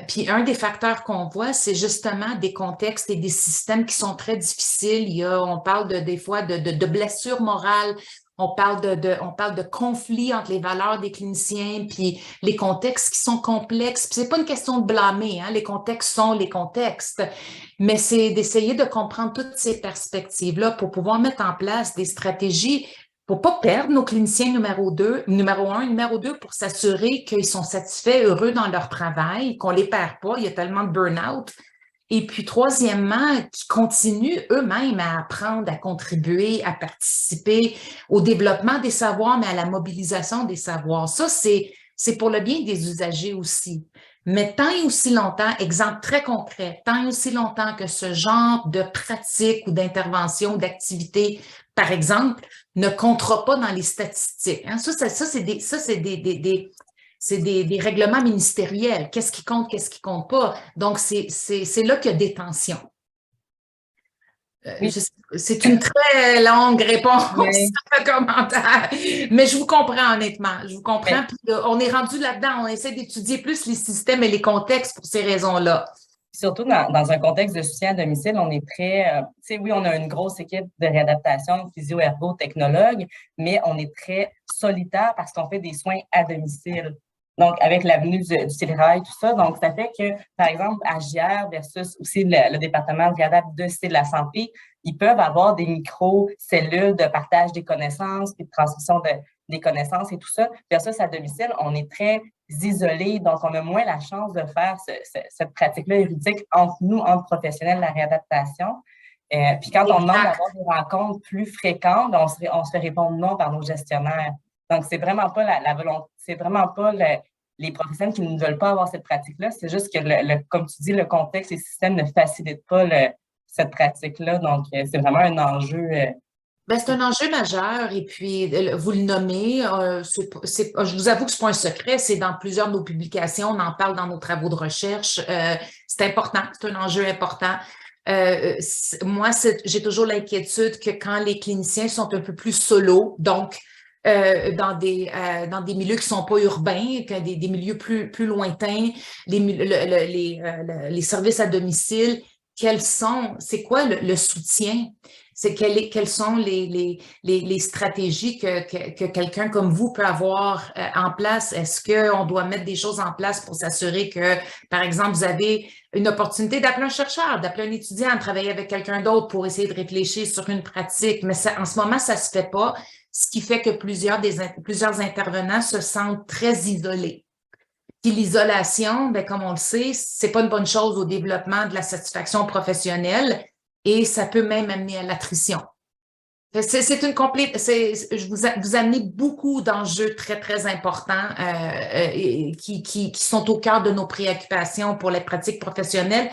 Puis un des facteurs qu'on voit, c'est justement des contextes et des systèmes qui sont très difficiles. On parle des fois de blessures morales. On parle de conflits entre les valeurs des cliniciens, puis les contextes qui sont complexes. Puis c'est pas une question de blâmer, les contextes sont les contextes, mais c'est d'essayer de comprendre toutes ces perspectives-là pour pouvoir mettre en place des stratégies pour pas perdre nos cliniciens numéro 1, numéro 2, pour s'assurer qu'ils sont satisfaits, heureux dans leur travail, qu'on les perd pas. Il y a tellement de burn-out. Et puis, troisièmement, qui continuent eux-mêmes à apprendre, à contribuer, à participer au développement des savoirs, mais à la mobilisation des savoirs. Ça, c'est pour le bien des usagers aussi. Mais tant et aussi longtemps, exemple très concret, tant et aussi longtemps que ce genre de pratique ou d'intervention, d'activité, par exemple, ne comptera pas dans les statistiques. Ça, c'est des règlements ministériels. Qu'est-ce qui compte pas? Donc, c'est là qu'il y a des tensions. Oui. C'est une très longue réponse à commentaire, mais je vous comprends honnêtement. Je vous comprends. Puis, on est rendu là-dedans. On essaie d'étudier plus les systèmes et les contextes pour ces raisons-là. surtout dans un contexte de soutien à domicile, on est très, tu sais, oui, on a une grosse équipe de réadaptation, physio-ergo-technologues, mais on est très solitaire parce qu'on fait des soins à domicile. Donc, avec l'avenue du télétravail, tout ça. Donc, ça fait que, par exemple, à JR versus aussi le département de réadaptation de Cité de la santé, ils peuvent avoir des micro-cellules de partage des connaissances, puis de transmission des connaissances et tout ça. Versus à domicile, on est très isolé, donc on a moins la chance de faire cette pratique-là juridique entre nous, entre professionnels de la réadaptation. Puis quand on demande d'avoir des rencontres plus fréquentes, on se fait répondre non par nos gestionnaires. Donc, c'est vraiment pas la volonté, c'est vraiment pas les professionnels qui ne veulent pas avoir cette pratique-là. C'est juste que, comme tu dis, le contexte et le système ne facilitent pas cette pratique-là. Donc, c'est vraiment un enjeu. Ben, c'est un enjeu majeur et puis vous le nommez, je vous avoue que c'est pas un secret, c'est dans plusieurs de nos publications, on en parle dans nos travaux de recherche. C'est important, c'est un enjeu important. Moi, j'ai toujours l'inquiétude que quand les cliniciens sont un peu plus solo, donc dans des milieux qui sont pas urbains, des milieux plus lointains, les services à domicile, c'est quoi le soutien? C'est quelles sont les stratégies que quelqu'un comme vous peut avoir en place? Est-ce qu'on doit mettre des choses en place pour s'assurer que, par exemple, vous avez une opportunité d'appeler un chercheur, d'appeler un étudiant, de travailler avec quelqu'un d'autre pour essayer de réfléchir sur une pratique? Mais ça, en ce moment, ça se fait pas, ce qui fait que plusieurs intervenants se sentent très isolés. Puis l'isolation, ben, comme on le sait, c'est pas une bonne chose au développement de la satisfaction professionnelle et ça peut même amener à l'attrition. C'est une complète. Vous amenez beaucoup d'enjeux très, très importants qui sont au cœur de nos préoccupations pour les pratiques professionnelles,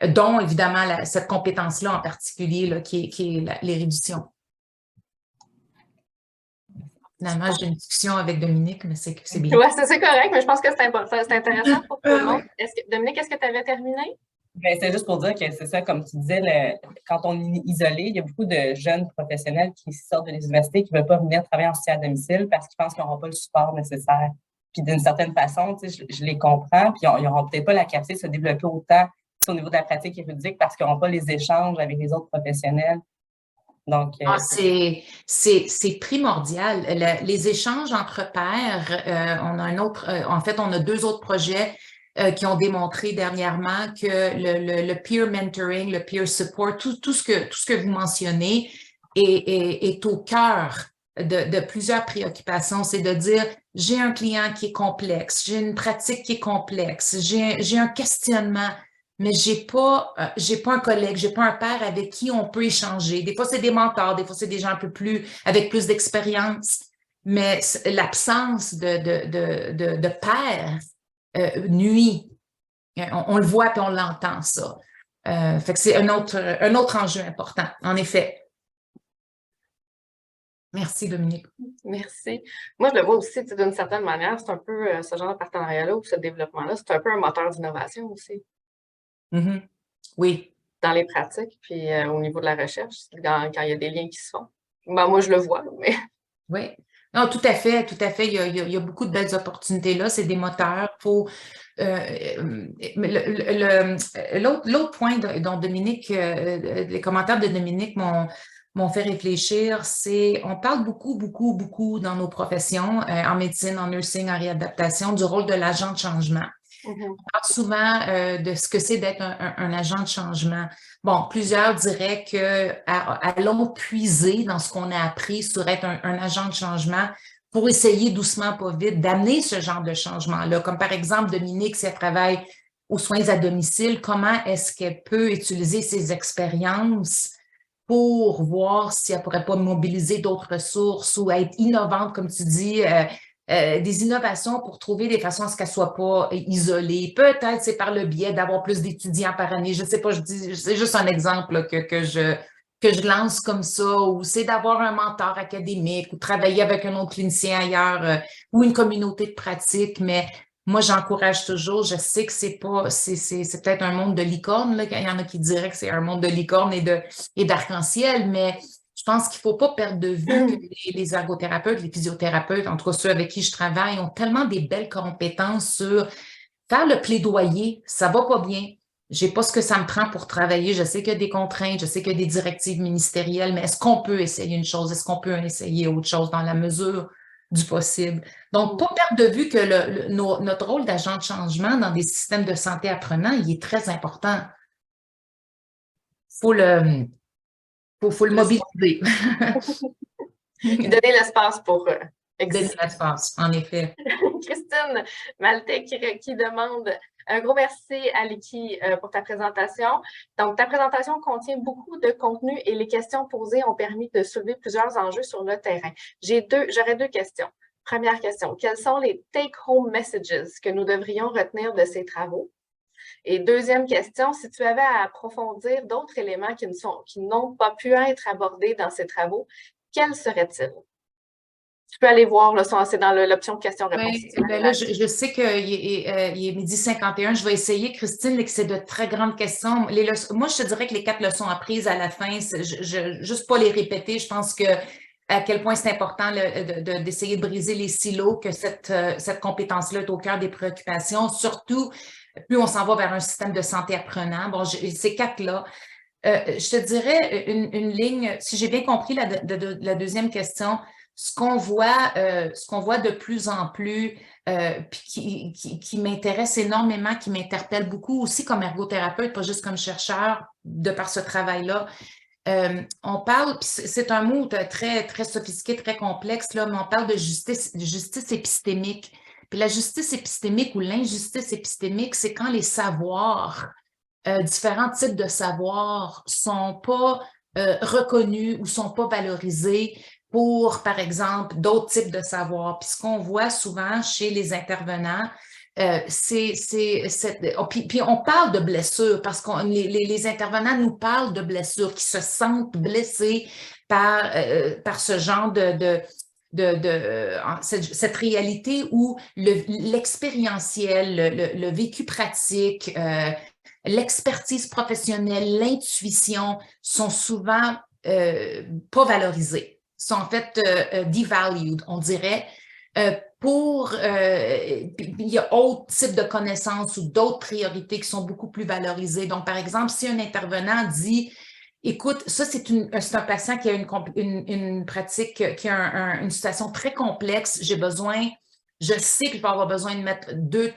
dont évidemment cette compétence-là en particulier, là, qui est l'érudition. Finalement, j'ai une discussion avec Dominique, mais c'est bien. Oui, c'est correct, mais je pense que c'est intéressant pour tout le monde. Dominique, est-ce que tu avais terminé? Ben, c'est juste pour dire que c'est ça, comme tu disais, quand on est isolé, il y a beaucoup de jeunes professionnels qui sortent de l'université qui ne veulent pas venir travailler en soutien à domicile parce qu'ils pensent qu'ils n'auront pas le support nécessaire. Puis d'une certaine façon, je les comprends, puis ils n'auront peut-être pas la capacité de se développer autant au niveau de la pratique juridique parce qu'ils n'auront pas les échanges avec les autres professionnels. Donc, c'est primordial. Les échanges entre pairs, on a deux autres projets qui ont démontré dernièrement que le peer mentoring, le peer support, tout ce que vous mentionnez est au cœur de plusieurs préoccupations. C'est de dire, j'ai un client qui est complexe, j'ai une pratique qui est complexe, j'ai un questionnement, mais j'ai pas un collègue, j'ai pas un père avec qui on peut échanger. Des fois, c'est des mentors, des fois, c'est des gens avec plus d'expérience, mais l'absence de père nuit. On le voit et on l'entend, ça. Fait que c'est un autre enjeu important, en effet. Merci, Dominique. Merci. Moi, je le vois aussi, d'une certaine manière, c'est un peu ce genre de partenariat-là ou ce développement-là, c'est un peu un moteur d'innovation aussi. Mm-hmm. Oui. Dans les pratiques, puis au niveau de la recherche, quand il y a des liens qui se font. Ben, moi, je le vois, mais... Oui. Non, tout à fait, tout à fait. Il y a beaucoup de belles opportunités là. C'est des moteurs. L'autre point dont Dominique, les commentaires de Dominique m'ont fait réfléchir, c'est on parle beaucoup dans nos professions, en médecine, en nursing, en réadaptation, du rôle de l'agent de changement. Mm-hmm. On parle souvent de ce que c'est d'être un agent de changement. Bon, plusieurs diraient allons puiser dans ce qu'on a appris sur être un agent de changement pour essayer doucement, pas vite, d'amener ce genre de changement-là. Comme par exemple, Dominique, si elle travaille aux soins à domicile, comment est-ce qu'elle peut utiliser ses expériences pour voir si elle ne pourrait pas mobiliser d'autres ressources ou être innovante, comme tu dis, des innovations pour trouver des façons à ce qu'elle ne soit pas isolée. Peut-être c'est par le biais d'avoir plus d'étudiants par année. Je ne sais pas, c'est juste un exemple là, que je lance comme ça, ou c'est d'avoir un mentor académique ou travailler avec un autre clinicien ailleurs ou une communauté de pratique. Mais moi, j'encourage toujours. Je sais que c'est peut-être un monde de licorne, là. Il y en a qui diraient que c'est un monde de licorne et d'arc-en-ciel, mais je pense qu'il ne faut pas perdre de vue que les ergothérapeutes, les physiothérapeutes, en tout cas ceux avec qui je travaille, ont tellement des belles compétences sur faire le plaidoyer. Ça va pas bien. j'ai pas ce que ça me prend pour travailler. Je sais qu'il y a des contraintes, je sais qu'il y a des directives ministérielles, mais est-ce qu'on peut essayer une chose? Est-ce qu'on peut essayer autre chose dans la mesure du possible? Donc, pas perdre de vue que notre rôle d'agent de changement dans des systèmes de santé apprenants, il est très important. Faut le mobiliser. Et donner l'espace pour Donner exister. l'espace, en effet. Christine Maltais qui demande un gros merci à Liki pour ta présentation. Donc, ta présentation contient beaucoup de contenu et les questions posées ont permis de soulever plusieurs enjeux sur le terrain. J'aurais deux questions. Première question, quels sont les take-home messages que nous devrions retenir de ces travaux? Et deuxième question, si tu avais à approfondir d'autres éléments qui n'ont pas pu être abordés dans ces travaux, quels seraient-ils? Tu peux aller voir, c'est dans l'option questions-réponses. Oui, ben là, je sais qu'il est 12h51. Je vais essayer, Christine, que c'est de très grandes questions. Moi, je te dirais que les 4 leçons apprises à la fin, juste pas les répéter, je pense que à quel point c'est important d'essayer de briser les silos, que cette compétence-là est au cœur des préoccupations, surtout plus on s'en va vers un système de santé apprenant. Bon, ces 4-là. Je te dirais une ligne, si j'ai bien compris la deuxième question, ce qu'on voit de plus en plus, puis qui m'intéresse énormément, qui m'interpelle beaucoup aussi comme ergothérapeute, pas juste comme chercheur, de par ce travail-là. On parle, c'est un mot très, très sophistiqué, très complexe, là, mais on parle de justice épistémique. Puis la justice épistémique ou l'injustice épistémique, c'est quand les savoirs, différents types de savoirs sont pas reconnus ou sont pas valorisés pour, par exemple, d'autres types de savoirs. Puis ce qu'on voit souvent chez les intervenants, puis on parle de blessures parce que les intervenants nous parlent de blessures, qui se sentent blessés par ce genre cette réalité où l'expérientiel, le vécu pratique, l'expertise professionnelle, l'intuition sont souvent pas valorisés, sont en fait devalued, on dirait. Il y a d'autres types de connaissances ou d'autres priorités qui sont beaucoup plus valorisées. Donc, par exemple, si un intervenant dit écoute, ça, c'est un patient qui a une pratique, qui a une situation très complexe, je sais que je vais avoir besoin de mettre 2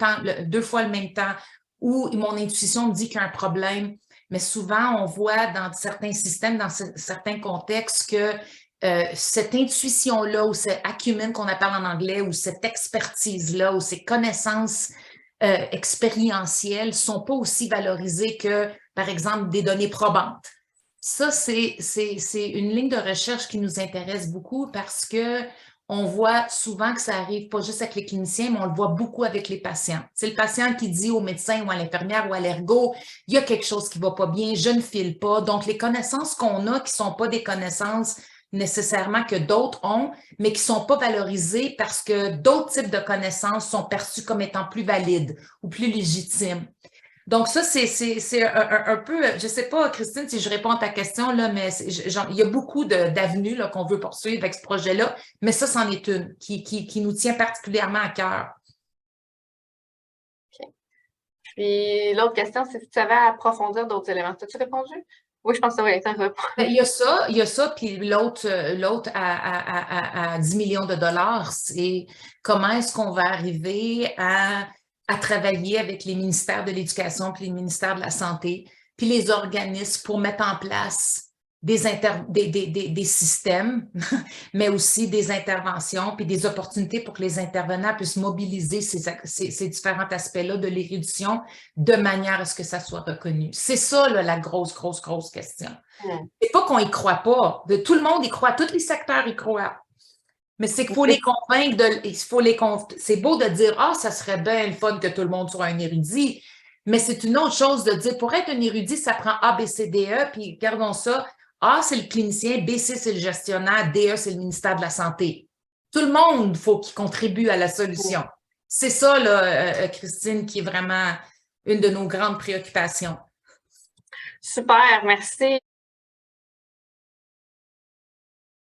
fois le même temps, ou mon intuition me dit qu'il y a un problème, mais souvent, on voit dans certains systèmes, dans certains contextes, que cette intuition-là, ou cet acumen qu'on appelle en anglais, ou cette expertise-là, ou ces connaissances expérientielles ne sont pas aussi valorisées que, par exemple, des données probantes. Ça, c'est une ligne de recherche qui nous intéresse beaucoup parce que on voit souvent que ça arrive pas juste avec les cliniciens, mais on le voit beaucoup avec les patients. C'est le patient qui dit au médecin ou à l'infirmière ou à l'ergo, il y a quelque chose qui va pas bien, je ne file pas. Donc, les connaissances qu'on a qui sont pas des connaissances nécessairement que d'autres ont, mais qui sont pas valorisées parce que d'autres types de connaissances sont perçues comme étant plus valides ou plus légitimes. Donc, ça, c'est un peu, je ne sais pas, Christine, si je réponds à ta question, là, mais il y a beaucoup d'avenues qu'on veut poursuivre avec ce projet-là, mais ça, c'en est une qui nous tient particulièrement à cœur. OK. Puis, l'autre question, c'est si tu avais à approfondir d'autres éléments. As-tu répondu? Oui, je pense que ça va être un réponse. Il y a ça, puis l'autre à 10 millions de dollars, c'est comment est-ce qu'on va arriver à travailler avec les ministères de l'Éducation puis les ministères de la Santé, puis les organismes pour mettre en place des systèmes, mais aussi des interventions puis des opportunités pour que les intervenants puissent mobiliser ces différents aspects-là de l'érudition de manière à ce que ça soit reconnu. C'est ça, là, la grosse question. C'est pas qu'on y croit pas. Tout le monde y croit, tous les secteurs y croient. Mais c'est qu'il faut les convaincre, c'est beau de dire « Ah, ça serait bien le fun que tout le monde soit un érudit », mais c'est une autre chose de dire « Pour être un érudit, ça prend A, B, C, D, E », puis regardons ça, A, c'est le clinicien, B, C, c'est le gestionnaire, D, E, c'est le ministère de la Santé. Tout le monde, il faut qu'il contribue à la solution. C'est ça, là, Christine, qui est vraiment une de nos grandes préoccupations. Super, merci.